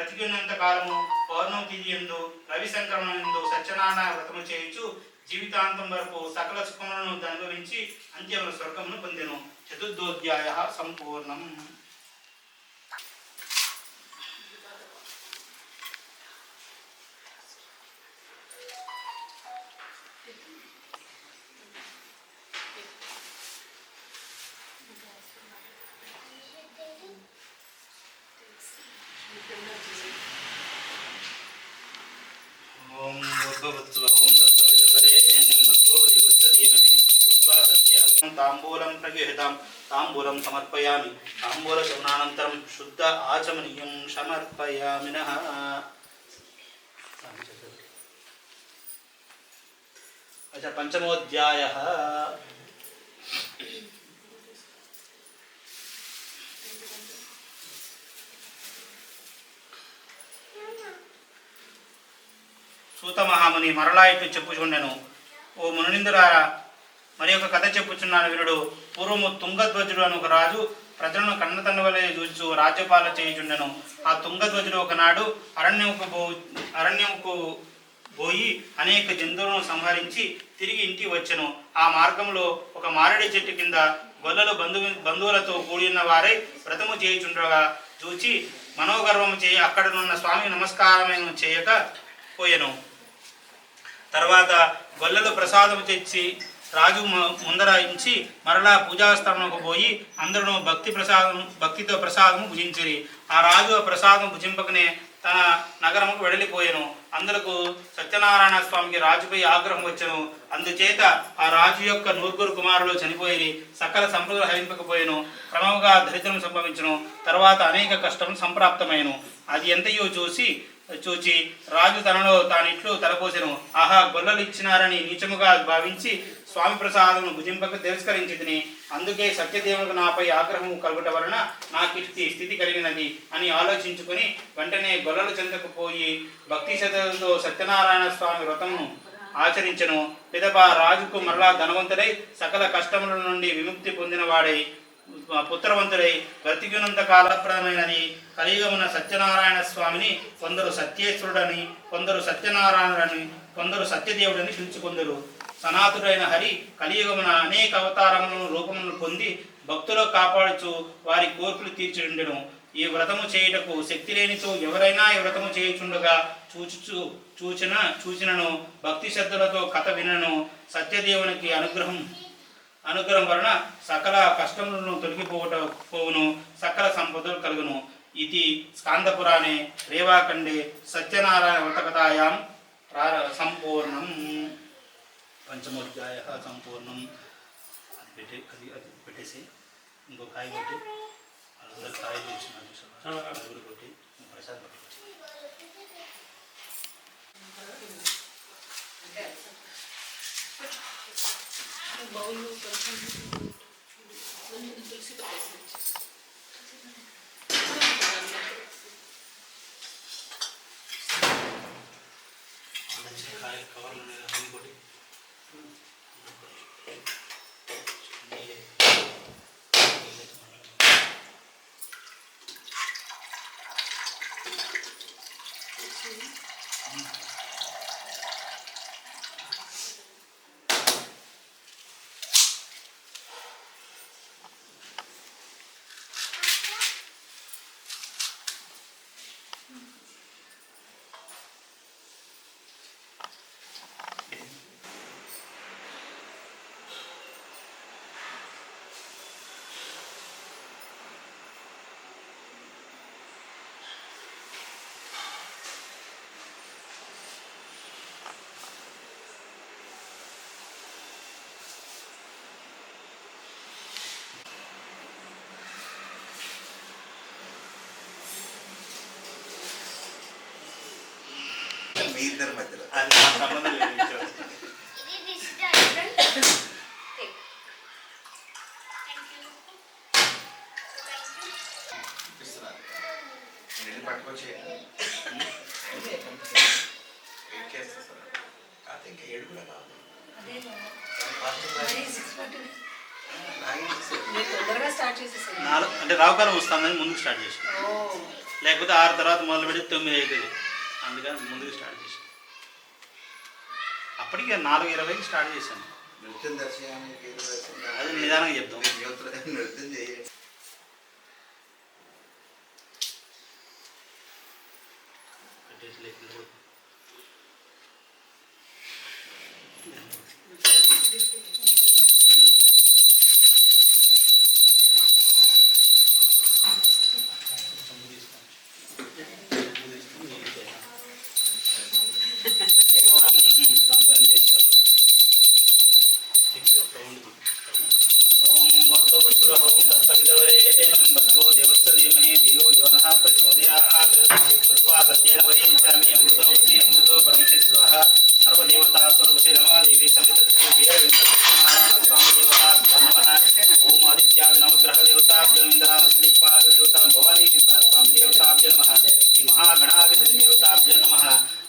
బ్రతికినంత కాలము పౌర్ణమి తిథి యందు రవి సంక్రమణందు సత్యనారాయణ వ్రతము చేయుచు జీవితాంతం వరకు సకల సుఖములను అనుభవించి అంత్యమున స్వర్గమును పొందెను. చతుర్థోధ్యాయః సంపూర్ణం. ఓం భూర్భువస్సుః ఓం తత్సవితుర్వరేణ్యం భర్గో దేవस्य ధీమహి తత్వా సత్యేన తాంబూలం ప్రగృహీతాం తాంబూలం సమర్పయామి. తాంబూల శవనానంతరం శుద్ధ ఆచమనీయం సమర్పయామినః. అచ్చ పంచమోధ్యాయః. సూత మహాముని మరలా ఇట్లు చెప్పుచుండెను. ఓ మునిందులారా, మరి ఒక కథ చెప్పుచున్నాను వినుడు. పూర్వము తుంగధ్వజుడు అని ఒక రాజు ప్రజలను కన్నతండ్రి చూచు రాజ్యపాలన చేయుచుండెను. ఆ తుంగధ్వజుడు ఒకనాడు అరణ్యముకు పోయి అనేక జంతువులను సంహరించి తిరిగి ఇంటికి వచ్చెను. ఆ మార్గంలో ఒక మామిడి చెట్టు కింద గొల్లలు బంధువులతో కూడిన వారై వ్రతము చేయుచుండగా చూచి మనోగర్వము చేయి అక్కడనున్న స్వామి నమస్కారము చేయక పోయెను. తర్వాత గొల్లలు ప్రసాదము తెచ్చి రాజు ముందర ఇచ్చి మరలా పూజాస్థానంకు పోయి అందరూ భక్తితో ప్రసాదము భుజించిరి. ఆ రాజు ఆ ప్రసాదం భుజింపకనే తన నగరముకు వెడలిపోయెను. అందులకు సత్యనారాయణ స్వామికి రాజుపై ఆగ్రహం వచ్చెను. అందుచేత ఆ రాజు యొక్క 9 కుమారులు చనిపోయి సకల సంపదలు హరింపకపోయెను. క్రమముగా దరిద్రం సంభవించును. తర్వాత అనేక కష్టం సంప్రాప్తమైను. అది ఎంతయో చూచి రాజు తనలో తానిట్లు తలపోసెను. ఆహా, గొల్లలు ఇచ్చినారని నీచముగా భావించి స్వామి ప్రసాదమును భుజింపక తిరస్కరించి అందుకే సత్యదేవునికి నాపై ఆగ్రహము కలుగుట వలన నాకు స్థితి కలిగినది అని ఆలోచించుకుని వెంటనే గొల్లల చెంతకు పోయి భక్తి శ్రద్ధలతో సత్యనారాయణ స్వామి వ్రతమును ఆచరించెను. పిదప రాజుకు మరలా ధనవంతుడై సకల కష్టముల నుండి విముక్తి పొందినవాడై పుత్రవంతుడై బ్రతికినంత కాలప్రదమైనది. కలియుగమున సత్యనారాయణ స్వామిని కొందరు సత్యేశ్వరుడని, కొందరు సత్యనారాయణుడని, కొందరు సత్యదేవుడని పిలుచుకొందరు. సనాతుడైన హరి కలియుగమున అనేక అవతారములను రూపములను పొంది భక్తులు కాపాడుచు వారి కోర్పులు తీర్చుండెను. ఈ వ్రతము చేయుటకు శక్తి లేనితో ఎవరైనా ఈ వ్రతము చేయుచుండగా చూచినను భక్తి శ్రద్ధలతో కథ వినను సత్యదేవునికి అనుగ్రహం వలన సకల కష్టములను తొలగిపోవును, సకల సంపదలు కలుగును. ఇది స్కాందపురాణే రేవాఖండే సత్యనారాయణ వ్రతకథాయాం సంపూర్ణం. పంచమోధ్యాయ సంపూర్ణం. అది పెట్టేసి ఇంకో కాయ పెట్టి అందరు కాయ తెచ్చిన కొట్టి ప్రసాద్ పట్టి కవర్లు కొట్టి మీ ఇద్దరి మధ్యలో అది నా సంబంధం లేదు. పట్టుకొచ్చి కాదు ఇంకా 7 కూడా కాదు. అంటే రావుకాలం వస్తామని ముందుకు స్టార్ట్ చేసాను. లేకపోతే 6 తర్వాత మొదలు పెడితే 9 అవుతుంది. అందుకని ముందుకు స్టార్ట్ చేశాను. అప్పటికే 4:20కి స్టార్ట్ చేశాను. నృత్యం దర్శనం అది నిదానంగా చెప్తాం. నృత్యం చేయండి.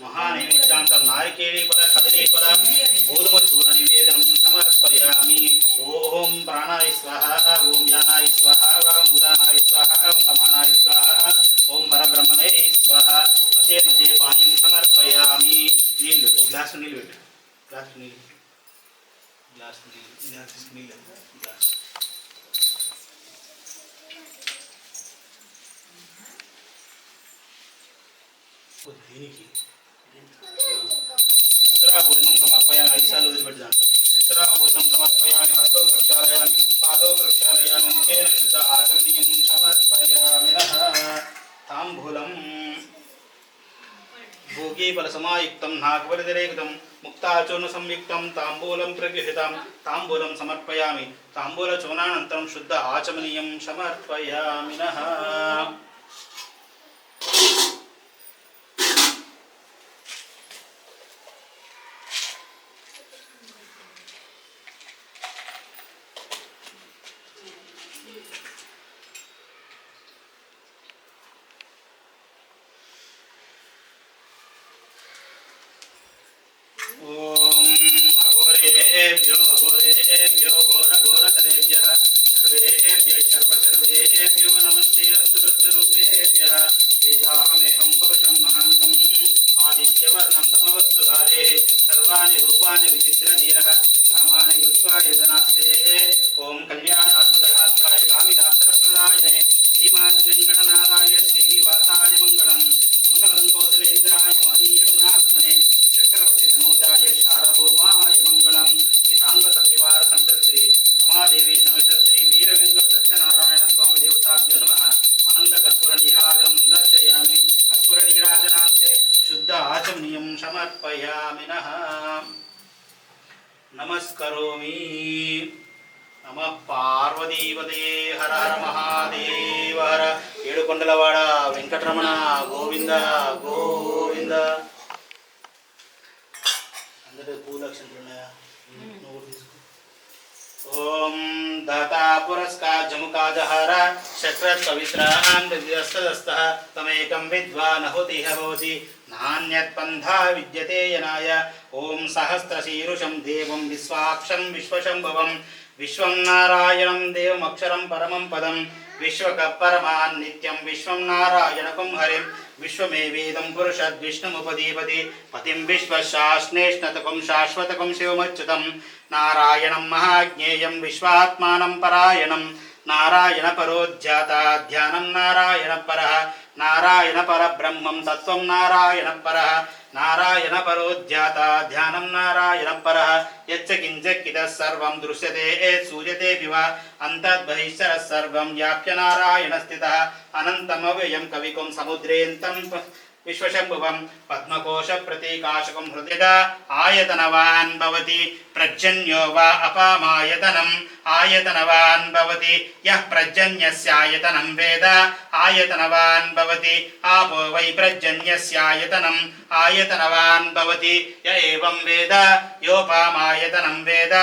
महानैवेद्यान्तं नारिकेलीफल कदलीफल गोधूमचूर्ण निवेदनं समर्पयामि। ओम प्राणाय स्वाहा, ओम ज्ञानाय स्वाहा, ओम उदानाय स्वाहा, ओम समानाय स्वाहा, ओम परब्रह्मणे स्वाहा। मध्ये मध्ये पानीं समर्पयामि। नीళ్ళు ఒక గ్లాస్ నీళ్ళు పెట్టు. గ్లాస్ నీళ్ళు గ్లాస్ దీనికి उत्तराभूषणं समर्पयामि। 5 साल वదిలిపెట్టి దాంట్లో उत्तराभूषणं समर्पयामि। हस्तौ प्रक्षालयामि, पादौ प्रक्षालयामि, मुखेन शुद्ध आचमनीयं समर्पयामि। ताम्बूलं भोगीफलसमायुक्तं नागवलितरेखितं मुक्ताचूर्णसंयुक्तं ताम्बूलं प्रगृहीतं ताम्बूलं समर्पयामि। ताम्बूलचूर्णानन्तरं शुद्ध आचमनीयं समर्पयामि। अघोरेभ्यो घोरघोरतरेभ्यः सर्वेभ्यः सर्वेभ्यो नमस्ते अस्तु रुद्ररूपेभ्यः। वेदाहमेहं पुरुषं महान्तम् आदित्यवर्णं तमवस्तुधारेः सर्वाणि रूपाणि विचित्रधियः नामानि कृत्वा यदनास्ते। ओम कल्याणात्मदगात्राय कामिदासरप्रदायिने श्रीमान् वेङ्कटनाथाय श्रीनिवासाय मङ्गलम्। मङ्गलं कौसलेन्द्राय महनीय गुणात्मने चक्रवर्ती तनूजाय शारभौमाय मंगलम। पितांगसपरिवार संतश्री रमादेवी समेत श्री वीरवेंकट सत्यनारायण स्वामी देवताभ्यो नमः। अनंत कर्पूर नीराजनं दर्शयामि। कर्पूर नीराजनान्ते शुद्ध आचमनीयं समर्पयामि। नमस्करोमि। नमः पार्वतीपते हर हर महादेव हर। ఏడుకొండలవాడ వెంకటరమణ గోవింద గోవింద। ओम दाता पुरस्कार जमुकाजहार शक्रत पवित्रां दिव्यस्तदस्तः तमेकं विद्वान् होतिः भवति नान्यत् पन्था विद्यते यनाय। ओम सहस्रशीरुषं देवं विश्वाक्षं विश्वशम्भवं विश्वं नारायणं देवमक्षरं परमं पदं विश्वकपरमान् नित्यं विश्वं नारायणकं हरिं विश्वमेवेदं पुरुषद्विष्णुमुपदीपति पतिं विश्वशास्नेष्णतकं शाश्वतकं शिवमच्युतं नारायणं महाज्ञेयं विश्वात्मानं परायणं नारायण परोध्याता ध्यानं नारायण परः नारायण परब्रह्मं तत्त्वं नारायण परः नारायण परोध्याता ध्यानं नारायण परः। यच्च किञ्चित् सर्वं दृश्यते सूयते विव अन्तर्बहिश्चरः सर्वं व्याप्य नारायण स्थितः अनन्तमव्ययं कविकुं समुद्रेऽन्तं विश्वशम्भुवं पद्मकोश प्रतीकाशकं हृदयदा आयतनवान् भवति प्रजन्यो वा अपामायतनम् आयतनवान् भवति यः प्रजन्यस्यायतनं वेद आयतनवान् भवति आपो वै प्रजन्यस्यायतनम् आयतनवान् भवति य एवं वेद योपामायतनं वेद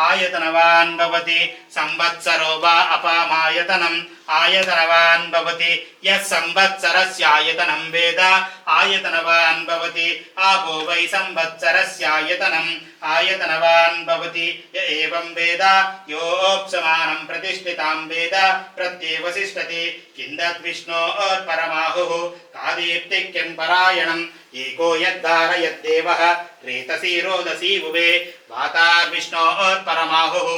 आयतनवान् भवति संवत्सरो वा अपामायतनम् आयतनवान् भवति यः संवत्सरस्यायतनं वेद ఆయతనవాన్ భవతి आपो वै संवत्सरस्यायतनम् आयतनवान् भवति य एवं वेद योऽप्समानं प्रतिष्ठितां वेद प्रत्येवसिष्ठति किन्दद्विष्णोर्परमाहुः कादीप्तिक्यं परायणम् एको यद्धारयद्देवः रेतसी रोदसी उभे वातार्विष्णोर्परमाहुः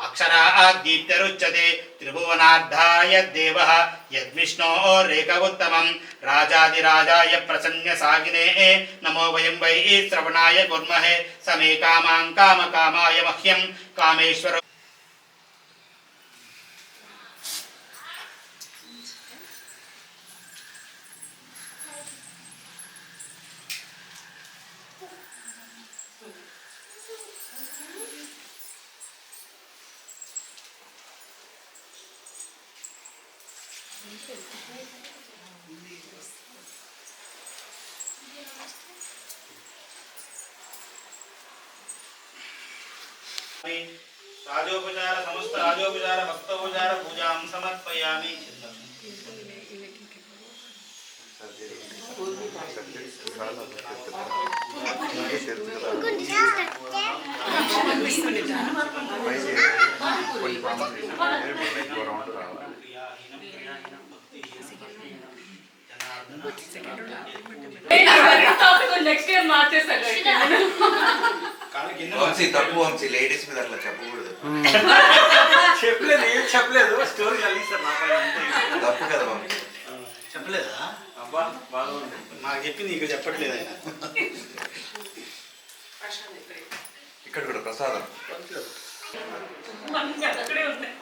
अक्षराद्दीप्तिरुच्यते त्रिभुवनार्धायद्देवः यद्विष्णोरेकवुत्तमं राजाधिराजाय प्रसन्नसागिने नमो वयं वै श्रवणाय कुर्महे समे कामां कामकामाय मह्यं कामेश्वर राजोपचार समस्त राजोपचार भक्तोपचार पूजां समर्पयामि। నెక్స్ట్ ఇయర్ మార్చేస్తాడు వంశీ తప్పు వంశీ లేడీస్ మీద అట్లా చెప్పకూడదు చెప్పలేదు ఏం చెప్పలేదు స్టోరీ కలిగిస్తారు తప్పు కదా వంశీ చెప్పలేదా అబ్బా బాగుంది నాకు చెప్పి నీకు చెప్పట్లేదు ఆయన ఇక్కడ కూడా ప్రసాదం అక్కడే ఉన్నాయి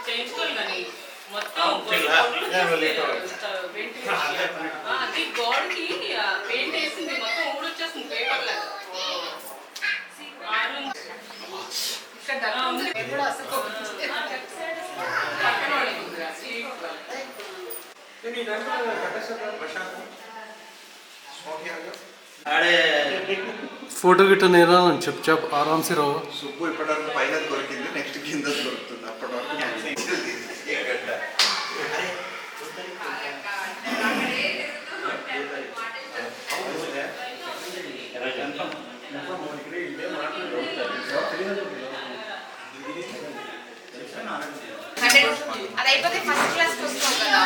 చేయించుకోవాలి కానీ మొత్తం అది గోడకి పెయింట్ వేసింది మొత్తం ఊడొచ్చేస్తుంది పేపర్ లాగా फोटो गिट्टा नेरा चुप चाप आराम से रहो సుబ్బు ఇప్పటివరకు పైన దొరికింది నెక్స్ట్ కింద దొరుకుతుంది అప్పటి వరకు అది అయిపోతే ఫస్ట్ క్లాస్ కి వస్తాం కదా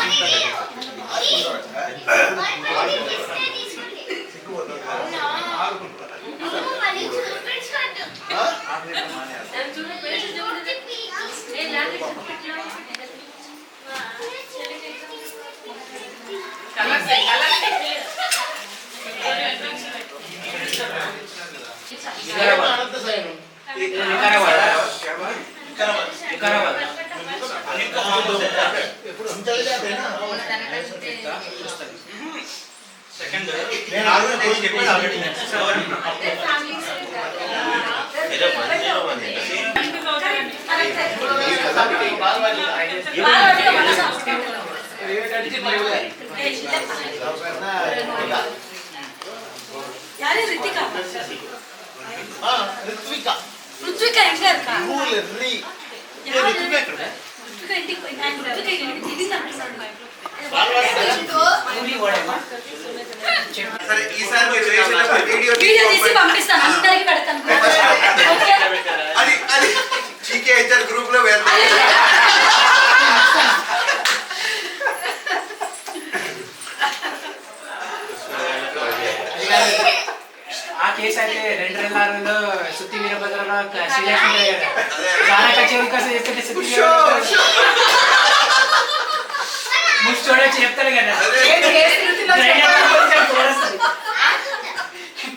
సెకండ్ నేను ఆల్రెడీ చెప్పాను ఆల్రెడీ यार ऋतिका ऋत्विका ऋत्विका एंगर का రీ ऋतिका ఎక్కడ ऋत्विका इंटिకి పోయింది ऋत्विका ఇది సంప్రదాయం సరే ఈసారి మీరు వేసినప్పుడు వీడియో వీడియో తీసి పంపిస్తాను అందరికి పెడతాను ఓకే అది అది చీకే హెచ్ఆర్ గ్రూప్ లో వేద్దాం ఆ కేసు అయితే 2006లో సుత్తి వీరభద్రరావు శ్రీలక్ష్మి గాన కచేరీ కోసం చెప్పితే సుత్తి ముష్ చూడొచ్చు చెప్తాడు కదా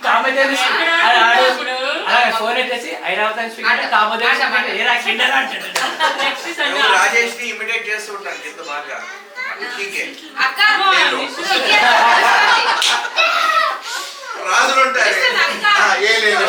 కామదేవి ఫోన్ వచ్చేసి ఐరావతం స్పీకర్ కామదేవి ఏరా కిండరా అంటాడు రాజేష్ ని ఇమిటేట్ చేస్తూ ఉంటాను కింద బాగా చీకే అక్క రాజులు ఉంటారు ఏ లేదు